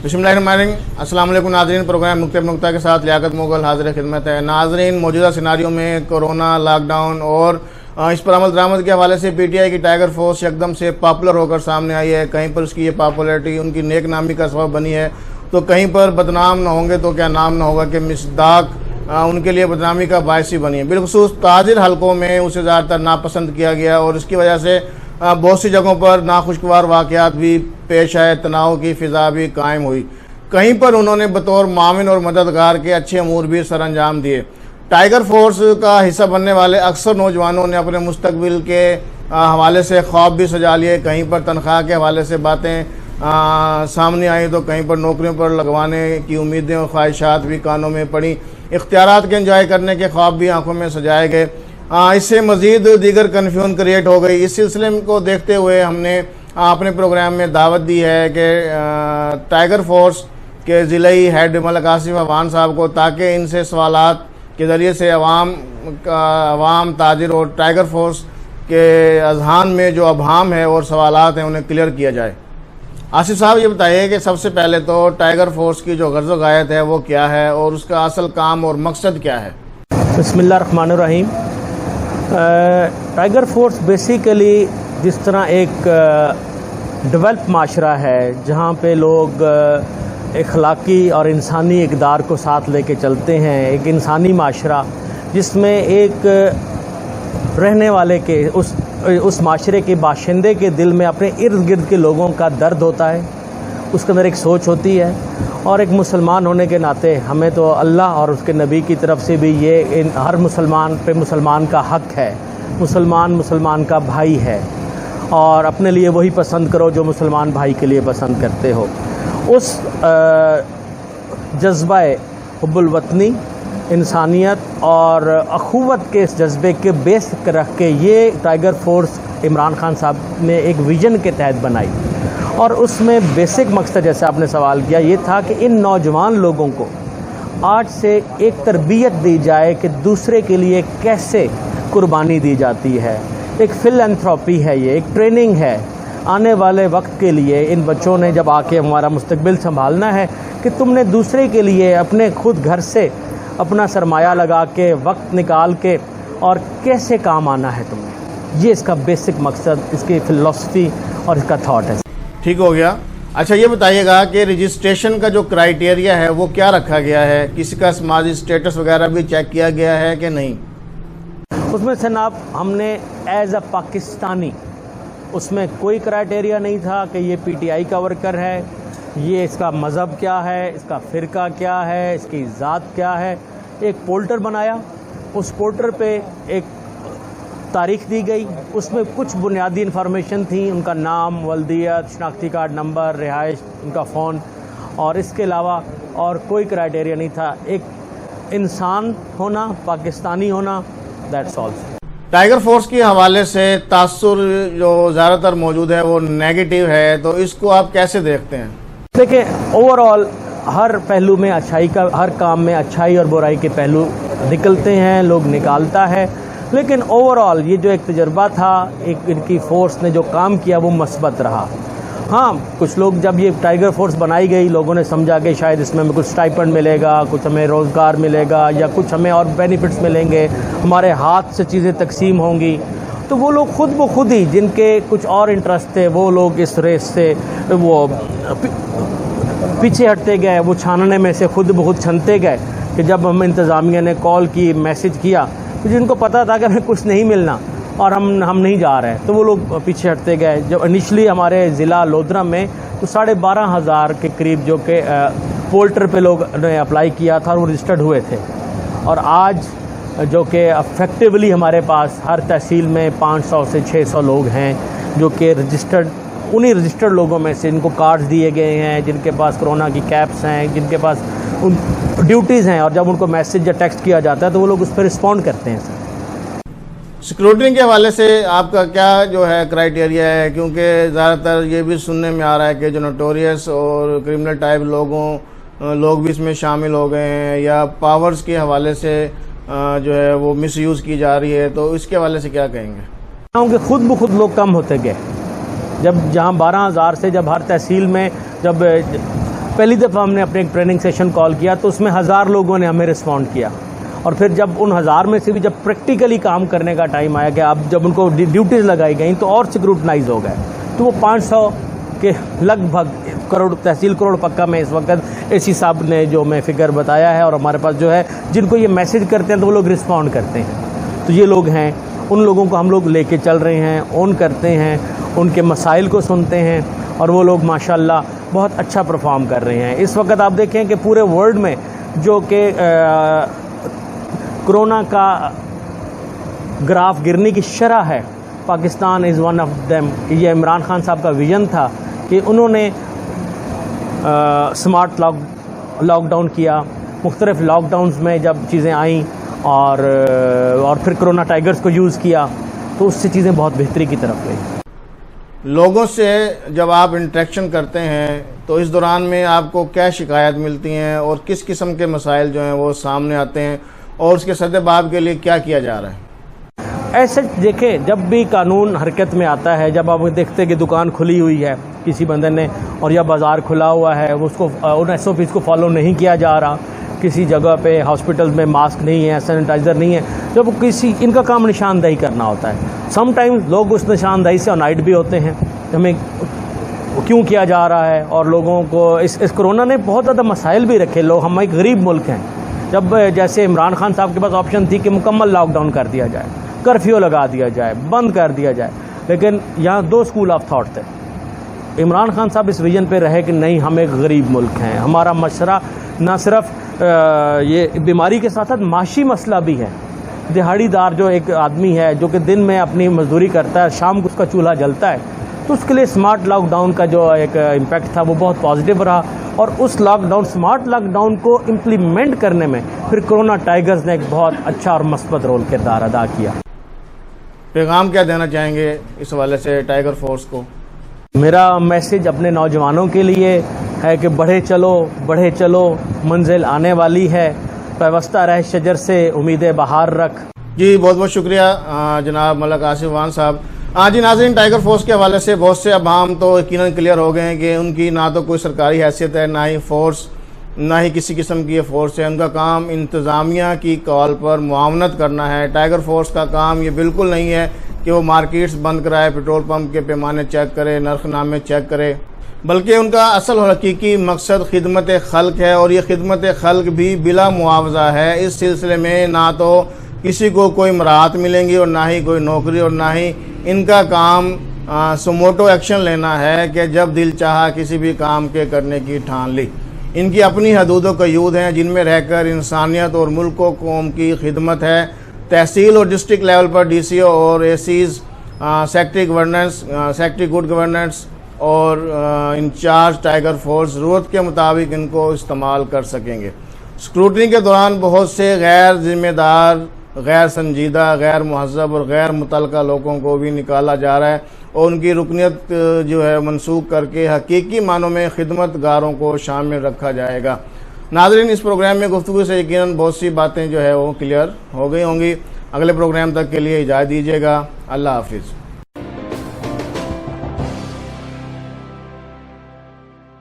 बिस्मिल्लाहिर्रहमानिर्रहीम। अस्सलाम वालेकुम नाज़रीन, प्रोग्राम नुक्ता के साथ लियाकत मुग़ल हाज़िर खिदमत है। नाज़रीन, मौजूदा सिनारियों में कोरोना, लॉकडाउन और इस पर अमल दरामद के हवाले से पीटीआई की टाइगर फोर्स एकदम से पॉपुलर होकर सामने आई है। कहीं पर उसकी ये पॉपुलैरिटी उनकी नेक नामी का सबब बनी है, तो कहीं पर बदनाम ना होंगे तो क्या नाम ना होगा कि मिसदाक उनके लिए बदनामी का बायस ही बनी है। बिलखुसूस ताजिर हलकों में उसे ज़्यादातर नापसंद किया गया और इसकी वजह से बहुत सी जगहों पर नाखुशगवार वाक़यात भी पेश आए, तनाव की फ़िज़ा भी कायम हुई। कहीं पर उन्होंने बतौर माविन और मददगार के अच्छे अमूर भी सर अंजाम दिए। टाइगर फोर्स का हिस्सा बनने वाले अक्सर नौजवानों ने अपने मुस्तकबिल के हवाले से ख्वाब भी सजा लिए। कहीं पर तनख्वाह के हवाले से बातें सामने आई तो कहीं पर नौकरियों पर लगवाने की उम्मीदें और ख्वाहिशात भी कानों में पड़ी। इख्तियारात के एंजॉय करने के ख्वाब भी आंखों में सजाए गए। इससे मज़ीद दीगर कन्फ्यूजन क्रिएट हो गई। इस सिलसिले को देखते हुए हमने अपने प्रोग्राम में दावत दी है कि टाइगर फोर्स के ज़िलाई हेड मलिक आसिफ अवान साहब को, ताकि इनसे सवालात के ज़रिए से अवाम ताजिर और टाइगर फोर्स के अजहान में जो अभाम है और सवालात हैं उन्हें क्लियर किया जाए। आसिफ साहब, ये बताइए कि सबसे पहले तो टाइगर फोर्स की जो गर्ज़ गायत है वो क्या है और उसका असल काम और मकसद क्या है? बिस्मिल्लाहिर्रहमानिर्रहीम। टाइगर फोर्स बेसिकली जिस तरह एक डेवलप माशरा है जहाँ पे लोग अखलाकी और इंसानी इक़दार को साथ लेके चलते हैं, एक इंसानी माशरा जिसमें एक रहने वाले के उस माशरे के बाशिंदे के दिल में अपने इर्द गिर्द के लोगों का दर्द होता है, उसके अंदर एक सोच होती है। और एक मुसलमान होने के नाते हमें तो अल्लाह और उसके नबी की तरफ से भी ये हर मुसलमान पे मुसलमान का हक़ है। मुसलमान का भाई है और अपने लिए वही पसंद करो जो मुसलमान भाई के लिए पसंद करते हो। उस जज्बा हुब्बुल वतनी, इंसानियत और अखुवत के इस जज्बे के बेस रख के ये टाइगर फोर्स इमरान खान साहब ने एक विज़न के तहत बनाई और उसमें बेसिक मकसद, जैसे आपने सवाल किया, ये था कि इन नौजवान लोगों को आज से एक तरबियत दी जाए कि दूसरे के लिए कैसे कुर्बानी दी जाती है। एक फिलैंथ्रोपी है, ये एक ट्रेनिंग है आने वाले वक्त के लिए। इन बच्चों ने जब आके हमारा मुस्तकबिल संभालना है कि तुमने दूसरे के लिए अपने खुद घर से अपना सरमाया लगा के वक्त निकाल के और कैसे काम आना है तुम्हें। ये इसका बेसिक मकसद, इसकी फ़िलॉसफी और इसका थॉट है। ठीक हो गया। अच्छा, ये बताइएगा कि रजिस्ट्रेशन का जो क्राइटेरिया है वो क्या रखा गया है? किसी का समाजी स्टेटस वगैरह भी चेक किया गया है कि नहीं? उसमें जनाब हमने एज अ पाकिस्तानी, उसमें कोई क्राइटेरिया नहीं था कि ये पीटीआई का वर्कर है, ये इसका मज़हब क्या है, इसका फ़िरका क्या है, इसकी ज़ात क्या है। एक पोल्टर बनाया, उस पोल्टर पे एक तारीख़ दी गई, उसमें कुछ बुनियादी इन्फॉर्मेशन थी, उनका नाम, वल्दियत, शनाख्ती कार्ड नंबर, रिहाइश, उनका फ़ोन, और इसके अलावा और कोई क्राइटेरिया नहीं था। एक इंसान होना, पाकिस्तानी होना, दैट्स ऑल। टाइगर फोर्स के हवाले से तासुर जो ज़्यादातर मौजूद है वो नेगेटिव है, तो इसको आप कैसे देखते हैं? देखिए, ओवरऑल हर पहलू में अच्छाई का, हर काम में अच्छाई और बुराई के पहलू निकलते हैं, लोग निकालता है, लेकिन ओवरऑल ये जो एक तजर्बा था, एक इनकी फ़ोर्स ने जो काम किया वो मस्बत रहा। हाँ, कुछ लोग, जब ये टाइगर फोर्स बनाई गई, लोगों ने समझा कि शायद इसमें हमें कुछ स्टाइपेंड मिलेगा, कुछ हमें रोज़गार मिलेगा या कुछ हमें और बेनिफिट्स मिलेंगे, हमारे हाथ से चीज़ें तकसीम होंगी। तो वो लोग खुद ब खुद ही, जिनके कुछ और इंटरेस्ट थे, वो लोग इस रेस से वो पीछे हटते गए, वो छानने में से खुद ब खुद छनते गए कि जब हम इंतज़ामिया ने कॉल की, मैसेज किया, तो जिनको पता था कि हमें कुछ नहीं मिलना और हम नहीं जा रहे हैं, तो वो लोग पीछे हटते गए। जब इनिशली हमारे ज़िला लोधरा में तो 12,500 के करीब जो कि पोल्टर पे लोग ने अप्लाई किया था और वो रजिस्टर्ड हुए थे, और आज जो कि अफेक्टिवली हमारे पास हर तहसील में 500 से 600 लोग हैं जो कि रजिस्टर्ड, उन्हीं रजिस्टर्ड लोगों में से इनको कार्ड्स दिए गए हैं, जिनके पास कोरोना की कैप्स हैं, जिनके पास उन ड्यूटीज़ हैं, और जब उनको मैसेज या टेक्स्ट किया जाता है तो वो लोग उस पर रिस्पॉन्ड करते हैं। सिक्योरिटी के हवाले से आपका क्या जो है क्राइटेरिया है? क्योंकि ज़्यादातर ये भी सुनने में आ रहा है कि जो नोटोरियस और क्रिमिनल टाइप लोग भी इसमें शामिल हो गए हैं, या पावर्स के हवाले से जो है वो मिसयूज़ की जा रही है, तो इसके हवाले से क्या कहेंगे? क्योंकि खुद ब खुद लोग कम होते गए। जब जहाँ 12,000 से जब हर तहसील में जब पहली दफ़ा हमने अपने एक ट्रेनिंग सेशन कॉल किया तो उसमें 1000 लोगों ने हमें रिस्पॉन्ड किया, और फिर जब उन 1000 में से भी जब प्रैक्टिकली काम करने का टाइम आया कि अब जब उनको ड्यूटीज़ लगाई गई तो और सिक्रूटनाइज हो गए, तो वो 500 के लगभग करोड़, तहसील करोड़ पक्का में इस वक्त एसी साहब ने जो मैं फिगर बताया है, और हमारे पास जो है जिनको ये मैसेज करते हैं तो वो लोग रिस्पॉन्ड करते हैं, तो ये लोग हैं, उन लोगों को हम लोग लेके चल रहे हैं, ऑन करते हैं, उनके मसाइल को सुनते हैं, और वो लोग माशाल्लाह बहुत अच्छा परफॉर्म कर रहे हैं। इस वक्त आप देखें कि पूरे वर्ल्ड में जो कि कोरोना का ग्राफ गिरने की शरह है, Pakistan is one of them. ये इमरान खान साहब का विज़न था कि उन्होंने स्मार्ट लॉकडाउन किया, मुख्तलिफ लॉकडाउन्स में जब चीज़ें आईं और फिर कोरोना टाइगर्स को यूज़ किया तो उससे चीज़ें बहुत बेहतरी की तरफ गई। लोगों से जब आप इंटरेक्शन करते हैं तो इस दौरान में आपको क्या शिकायत मिलती हैं और किस किस्म के मसाइल जो हैं वो सामने आते हैं, और उसके सद्देबाब के लिए क्या किया जा रहा है? ऐसे देखें, जब भी कानून हरकत में आता है, जब आप देखते हैं कि दुकान खुली हुई है किसी बंदे ने और या बाज़ार खुला हुआ है, उसको उन SOPs को फॉलो नहीं किया जा रहा, किसी जगह पे हॉस्पिटल में मास्क नहीं है, सैनिटाइज़र नहीं है, जब किसी इनका काम निशानदही करना होता है। समटाइम्स लोग उस निशानदही से अनाइड भी होते हैं, हमें क्यों किया जा रहा है, और लोगों को इस कोरोना ने बहुत ज़्यादा मसाइल भी रखे। लोग, हम एक गरीब मुल्क हैं, जब जैसे इमरान खान साहब के पास ऑप्शन थी कि मुकम्मल लॉकडाउन कर दिया जाए, कर्फ्यू लगा दिया जाए, बंद कर दिया जाए, लेकिन यहाँ 2 स्कूल ऑफ थॉट थे। इमरान खान साहब इस विजन पे रहे कि नहीं, हम एक गरीब मुल्क हैं, हमारा मसला ना सिर्फ ये बीमारी के साथ साथ माशी मसला भी है। दिहाड़ीदार जो एक आदमी है जो कि दिन में अपनी मजदूरी करता है, शाम को उसका चूल्हा जलता है, तो उसके लिए स्मार्ट लॉकडाउन का जो एक इम्पैक्ट था वो बहुत पॉजिटिव रहा, और उस स्मार्ट लॉकडाउन को इम्प्लीमेंट करने में फिर कोरोना टाइगर्स ने एक बहुत अच्छा और मस्बत रोल किरदार अदा किया। पैगाम क्या देना चाहेंगे इस हवाले से टाइगर फोर्स को? मेरा मैसेज अपने नौजवानों के लिए है कि बढ़े चलो, मंजिल आने वाली है, पैवस्ता रह शजर से उम्मीदें बहार रख। जी, बहुत बहुत शुक्रिया जनाब मलक आसिफ वान साहब। जी नाज़रीन, टाइगर फोर्स के हवाले से बहुत से अवाम तो यकीनन क्लियर हो गए हैं कि उनकी ना तो कोई सरकारी हैसियत है, ना ही फोर्स, ना ही किसी किस्म की ये फोर्स है। उनका काम इंतज़ामिया की कॉल पर मुआवनत करना है। टाइगर फोर्स का काम ये बिल्कुल नहीं है कि वो मार्केट्स बंद कराए, पेट्रोल पंप के पैमाने चेक करे, नरखनामे चेक करे, बल्कि उनका असल और हकीकी मकसद खिदमत खल्क है, और ये खिदमत खल्क भी बिला मुआवजा है। इस सिलसिले में ना तो किसी को कोई मराहत मिलेंगी और ना ही कोई नौकरी, और ना ही इनका काम सुमोटो एक्शन लेना है कि जब दिल चाहा किसी भी काम के करने की ठान ली। इनकी अपनी हदूद व कयूद हैं जिनमें रहकर इंसानियत और मुल्क व कौम की खिदमत है। तहसील और डिस्ट्रिक्ट लेवल पर DCO और ACs, सेक्रेटरी गुड गवर्नेंस और इंचार्ज टाइगर फोर्स ज़रूरत के मुताबिक इनको इस्तेमाल कर सकेंगे। स्क्रूटनी के दौरान बहुत से गैर जिम्मेदार, गैर संजीदा, गैर मुहज़्ज़ब और गैर मुतलका लोगों को भी निकाला जा रहा है, और उनकी रुकनियत जो है मनसूख करके हकीकी मानों में खिदमतगारों को शामिल रखा जाएगा। नाज़रीन, इस प्रोग्राम में गुफ्तगू से यकीनन बहुत सी बातें जो है वो क्लियर हो गई होंगी। अगले प्रोग्राम तक के लिए इजाज़त दीजिएगा। अल्लाह हाफिज़।